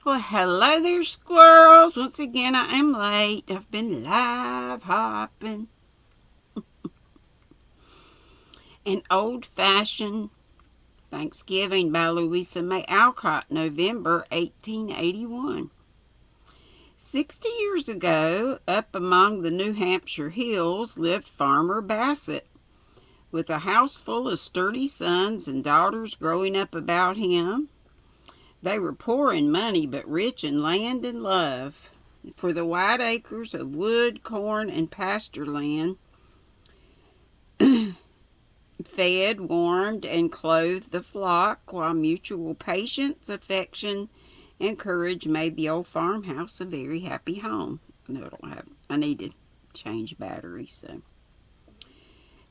Well, hello there, squirrels. Once again, I am late. I've been live hopping. An old-fashioned Thanksgiving by Louisa May Alcott, November 1881. 60 years ago, up among the New Hampshire hills, lived Farmer Bassett, with a house full of sturdy sons and daughters growing up about him. They were poor in money, but rich in land and love. For the wide acres of wood, corn, and pasture land fed, warmed, and clothed the flock, while mutual patience, affection, and courage made the old farmhouse a very happy home. No, I need to change batteries, so.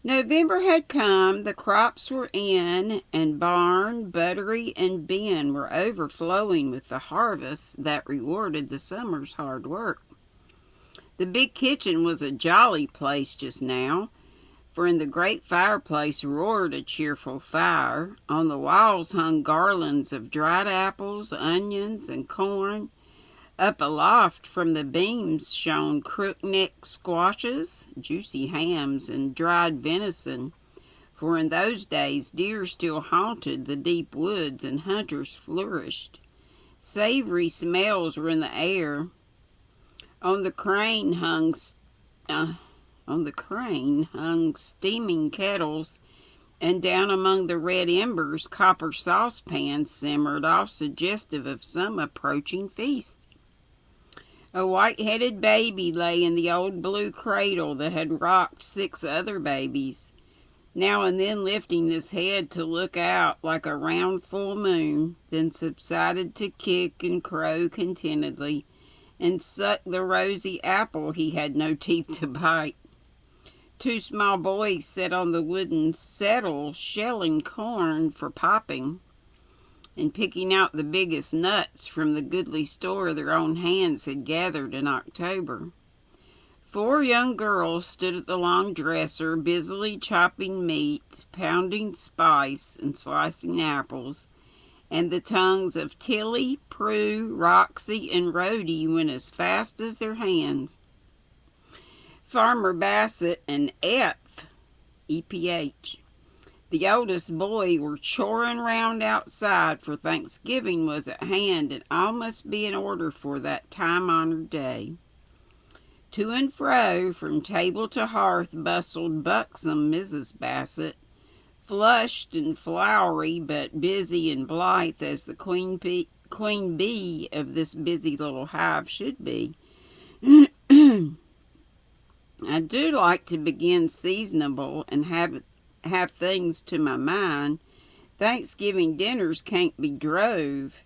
November had come, the crops were in, and barn, buttery, and bin were overflowing with the harvest that rewarded the summer's hard work. The big kitchen was a jolly place just now, for in the great fireplace roared a cheerful fire. On the walls hung garlands of dried apples, onions, and corn. Up aloft from the beams shone crook-neck squashes, juicy hams, and dried venison, for in those days deer still haunted the deep woods and hunters flourished. Savory smells were in the air. On the crane hung steaming kettles, and down among the red embers copper saucepans simmered, all suggestive of some approaching feast. A white-headed baby lay in the old blue cradle that had rocked 6 other babies, now and then lifting his head to look out like a round full moon, then subsided to kick and crow contentedly, and suck the rosy apple he had no teeth to bite. 2 small boys sat on the wooden settle shelling corn for popping, and picking out the biggest nuts from the goodly store their own hands had gathered in October. 4 young girls stood at the long dresser, busily chopping meat, pounding spice, and slicing apples, and the tongues of Tilly, Prue, Roxy, and Rhodey went as fast as their hands. Farmer Bassett and EPH, the oldest boy, were choring round outside, for Thanksgiving was at hand, and all must be in order for that time-honored day. To and fro, from table to hearth, bustled buxom Mrs. Bassett, flushed and flowery, but busy and blithe as the queen bee of this busy little hive should be. I do like to begin seasonable and have things to my mind. Thanksgiving dinners can't be drove,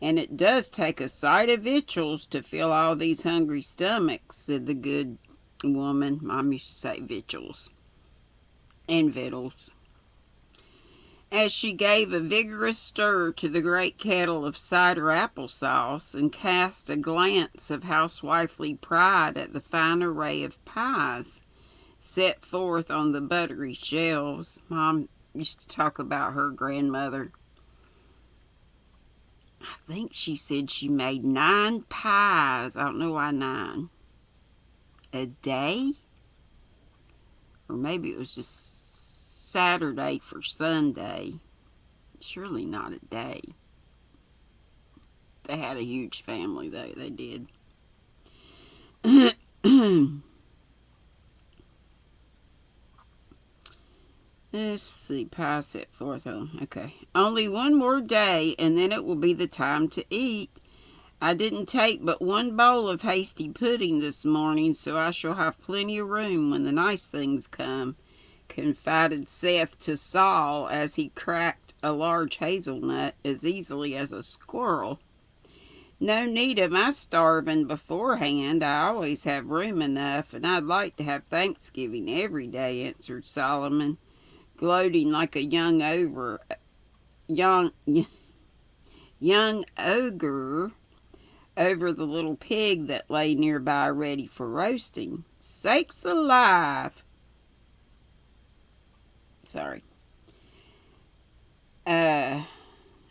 and it does take a sight of victuals to fill all these hungry stomachs, said the good woman. Mom used to say victuals and victuals, as she gave a vigorous stir to the great kettle of cider applesauce and cast a glance of housewifely pride at the fine array of pies set forth on the buttery shelves. Mom used to talk about her grandmother. I think she said she made 9 pies. I don't know why 9. A day? Or maybe it was just Saturday for Sunday. Surely not a day. They had a huge family, though. They did. Let's see, pie set forth. Oh, okay. Only one more day, and then it will be the time to eat. I didn't take but 1 bowl of hasty pudding this morning, so I shall have plenty of room when the nice things come, confided Seth to Saul as he cracked a large hazelnut as easily as a squirrel. No need of my starving beforehand. I always have room enough, and I'd like to have Thanksgiving every day, answered Solomon, gloating like a young ogre over the little pig that lay nearby ready for roasting. Sakes alive! Sorry.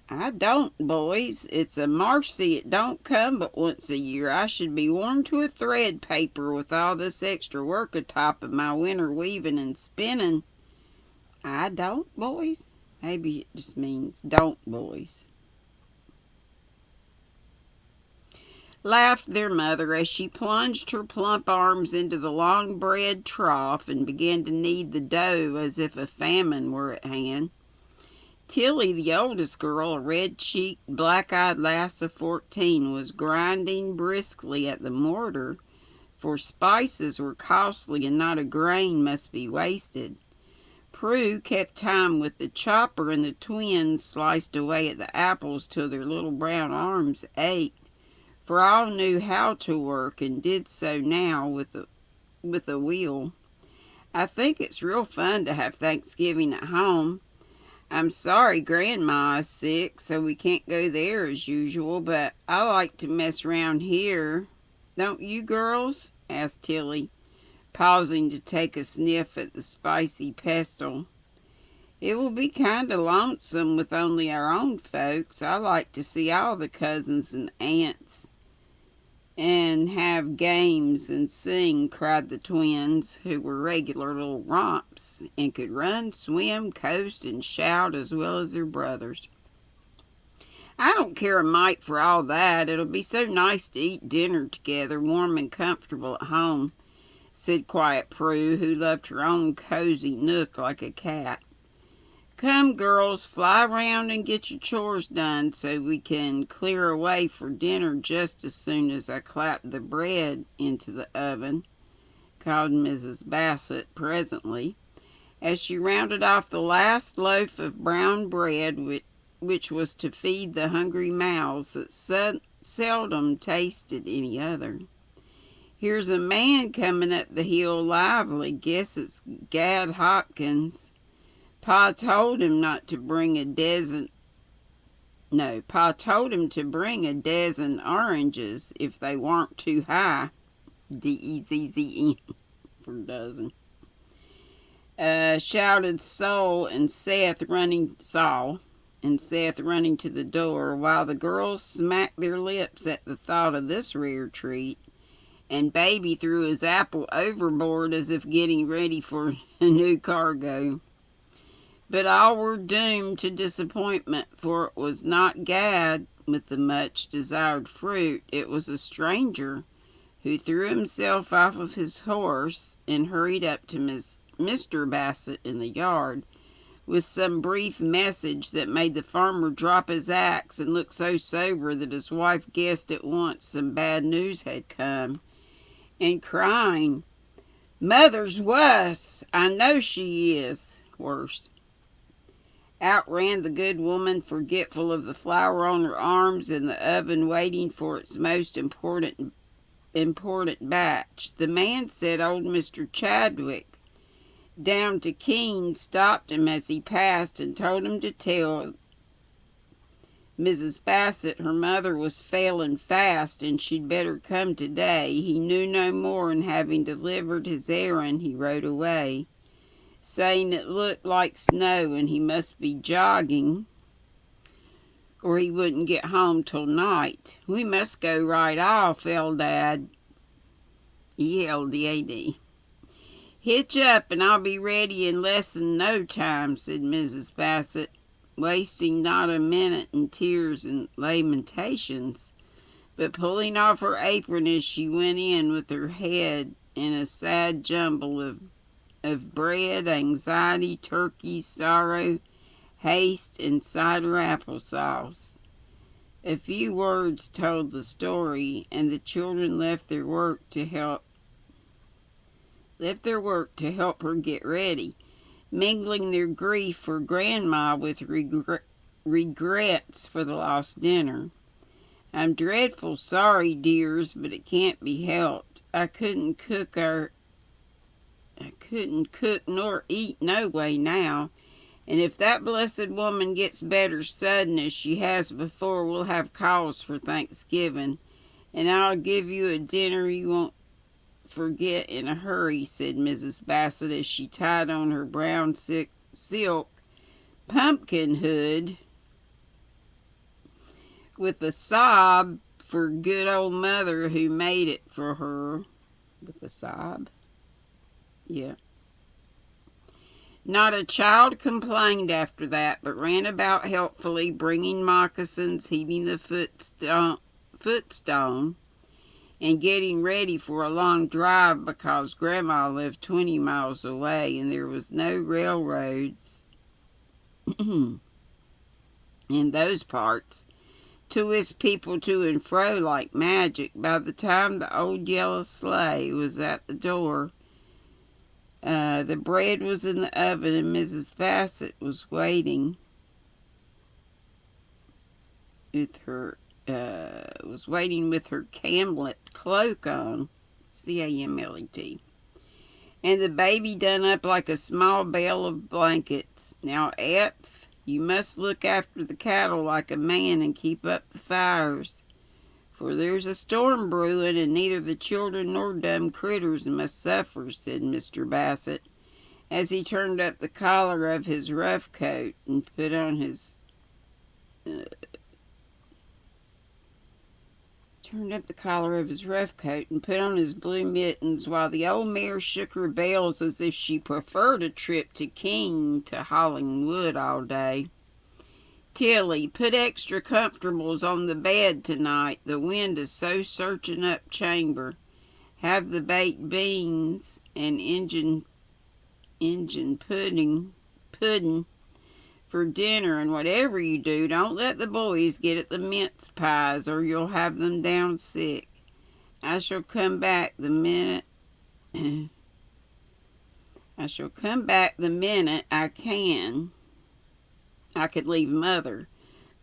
"I don't, boys. It's a marcy it don't come but once a year. I should be worn to a thread paper with all this extra work atop of my winter weaving and spinning." "I don't, boys?" Maybe it just means don't, boys. Laughed their mother as she plunged her plump arms into the long bread trough and began to knead the dough as if a famine were at hand. Tilly, the oldest girl, a red-cheeked, black-eyed lass of 14, was grinding briskly at the mortar, for spices were costly and not a grain must be wasted. Prue kept time with the chopper, and the twins sliced away at the apples till their little brown arms ached, for all knew how to work and did so now with a wheel. "I think it's real fun to have Thanksgiving at home. I'm sorry Grandma is sick, so we can't go there as usual, but I like to mess round here. Don't you, girls?" asked Tilly, pausing to take a sniff at the spicy pestle. "It will be kind of lonesome with only our own folks. I like to see all the cousins and aunts and have games and sing," cried the twins, who were regular little romps and could run, swim, coast, and shout as well as their brothers. "I don't care a mite for all that. It'll be so nice to eat dinner together, warm and comfortable at home," said quiet Prue, who loved her own cozy nook like a cat. "Come, girls, fly round and get your chores done so we can clear away for dinner just as soon as I clap the bread into the oven," called Mrs. Bassett presently, as she rounded off the last loaf of brown bread which was to feed the hungry mouths that seldom tasted any other. "Here's a man coming up the hill lively. Guess it's Gad Hopkins. Pa told him to bring a dozen oranges if they weren't too high. D-E-Z-Z-N for dozen," shouted Saul and Seth running to the door, while the girls smacked their lips at the thought of this rare treat, and Baby threw his apple overboard as if getting ready for a new cargo. But all were doomed to disappointment, for it was not Gad with the much-desired fruit. It was a stranger who threw himself off of his horse and hurried up to Mr. Bassett in the yard with some brief message that made the farmer drop his axe and look so sober that his wife guessed at once some bad news had come, and crying, "Mother's wuss! I know she is worse," outran the good woman, forgetful of the flour on her arms and the oven waiting for its most important batch. The man said old Mr. Chadwick down to Keene stopped him as he passed and told him to tell Mrs. Bassett her mother was failing fast and she'd better come today. He knew no more, and having delivered his errand he rode away, saying it looked like snow and he must be jogging or he wouldn't get home till night. "We must go right off, Eldad," E-L-D-A-D. "Hitch up and I'll be ready in less than no time," said Mrs. Bassett, wasting not a minute in tears and lamentations, but pulling off her apron as she went in with her head in a sad jumble of bread, anxiety, turkey, sorrow, haste, and cider applesauce. A few words told the story, and the children left their work to help her get ready, mingling their grief for Grandma with regrets for the lost dinner. "I'm dreadful sorry, dears, but it can't be helped. I couldn't cook nor eat no way now, and if that blessed woman gets better sudden as she has before, we'll have cause for Thanksgiving, and I'll give you a dinner you won't forget in a hurry," said Mrs. Bassett as she tied on her brown silk pumpkin hood with a sob for good old mother who made it for her. With a sob? Yeah. Not a child complained after that, but ran about helpfully, bringing moccasins, heating the footstone, and getting ready for a long drive because Grandma lived 20 miles away and there was no railroads in those parts to whisk people to and fro like magic. By the time the old yellow sleigh was at the door, the bread was in the oven and Mrs. Bassett was waiting with her camlet cloak on, C-A-M-L-E-T, and the baby done up like a small bale of blankets. Now, Eph, you must look after the cattle like a man and keep up the fires, for there's a storm brewing, and neither the children nor dumb critters must suffer, said Mr. Bassett, as he turned up the collar of his rough coat and put on his blue mittens, while the old mare shook her bells as if she preferred a trip to Keene to hauling wood all day. Tilly, put extra comfortables on the bed tonight. The wind is so searching up chamber. Have the baked beans and Injun pudding for dinner, and whatever you do, don't let the boys get at the mince pies or you'll have them down sick. I shall come back the minute I can. I could leave Mother.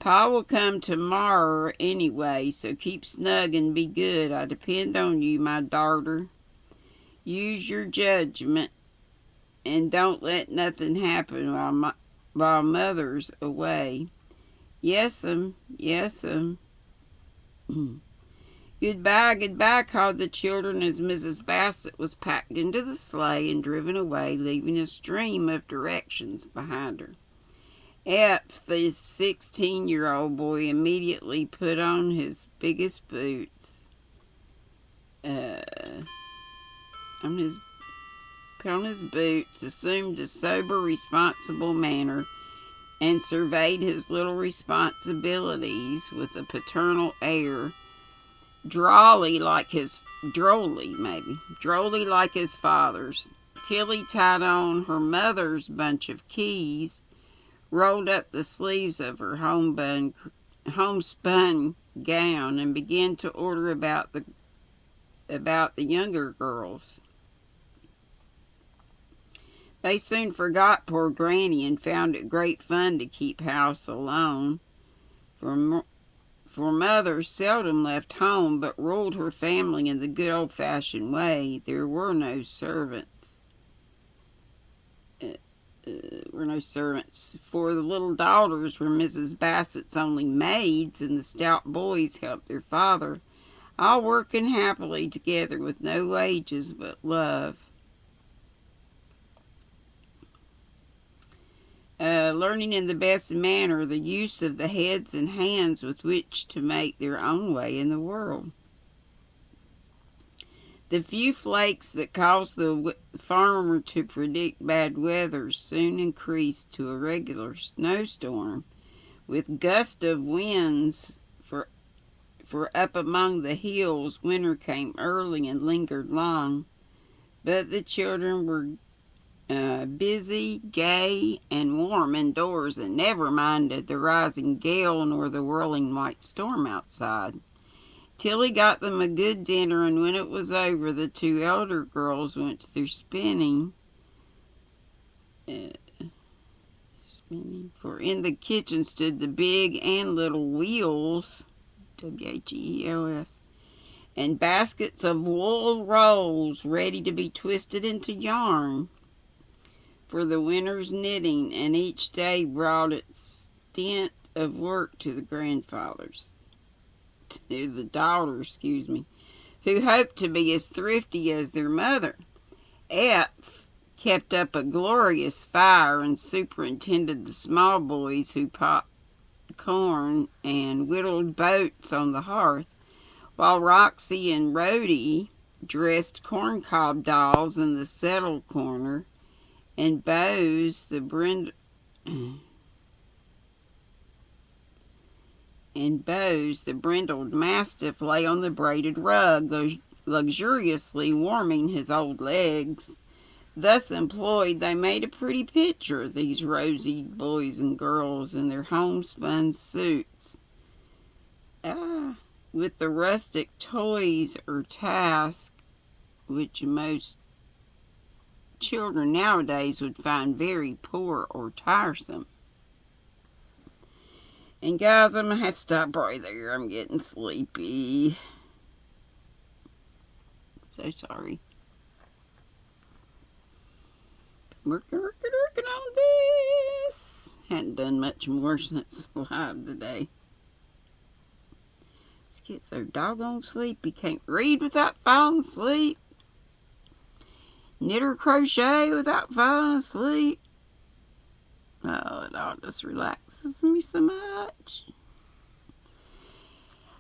Pa will come tomorrow anyway, so keep snug and be good. I depend on you, my darter. Use your judgment and don't let nothing happen while Mother's away. Yes'm, yes'm. Goodbye, goodbye, called the children as Mrs. Bassett was packed into the sleigh and driven away, leaving a stream of directions behind her. Eph, the 16-year-old boy, immediately put on his biggest boots. Assumed a sober, responsible manner, and surveyed his little responsibilities with a paternal air, drolly like his father's. Tilly tied on her mother's bunch of keys, rolled up the sleeves of her homespun gown, and began to order about the younger girls. They soon forgot poor Granny and found it great fun to keep house alone, for Mother seldom left home but ruled her family in the good old-fashioned way. There were no servants. For the little daughters were Mrs. Bassett's only maids, and the stout boys helped their father, all working happily together with no wages but love. Learning in the best manner the use of the heads and hands with which to make their own way in the world. The few flakes that caused the farmer to predict bad weather soon increased to a regular snowstorm, with gusts of winds, for up among the hills winter came early and lingered long. But the children were busy, gay, and warm indoors, and never minded the rising gale nor the whirling white storm outside. Tilly got them a good dinner, and when it was over, the two elder girls went to their spinning. For in the kitchen stood the big and little wheels, W-H-E-E-L-S, and baskets of wool rolls ready to be twisted into yarn for the winter's knitting, and each day brought its stint of work to the daughters, who hoped to be as thrifty as their mother. Eph kept up a glorious fire and superintended the small boys who corn and whittled boats on the hearth, while Roxy and Rhodey dressed corncob dolls in the settle corner, and Bose, the brindled mastiff, lay on the braided rug, luxuriously warming his old legs. Thus employed, they made a pretty picture, these rosy boys and girls in their homespun suits. With the rustic toys or tasks which most children nowadays would find very poor or tiresome. And guys, I'm going to have to stop right there. I'm getting sleepy. So sorry. Working on this. Hadn't done much more since live today. Just get so doggone sleepy. Can't read without falling asleep. Knit or crochet without falling asleep. Oh, it all just relaxes me so much.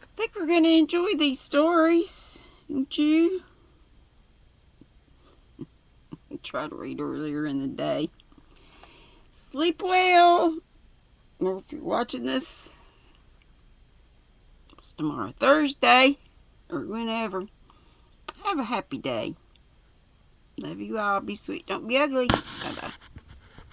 I think we're going to enjoy these stories, don't you? Try to read earlier in the day. Sleep well. Or if you're watching this, it's tomorrow, Thursday, or whenever. Have a happy day. Love you all. Be sweet. Don't be ugly. Bye-bye.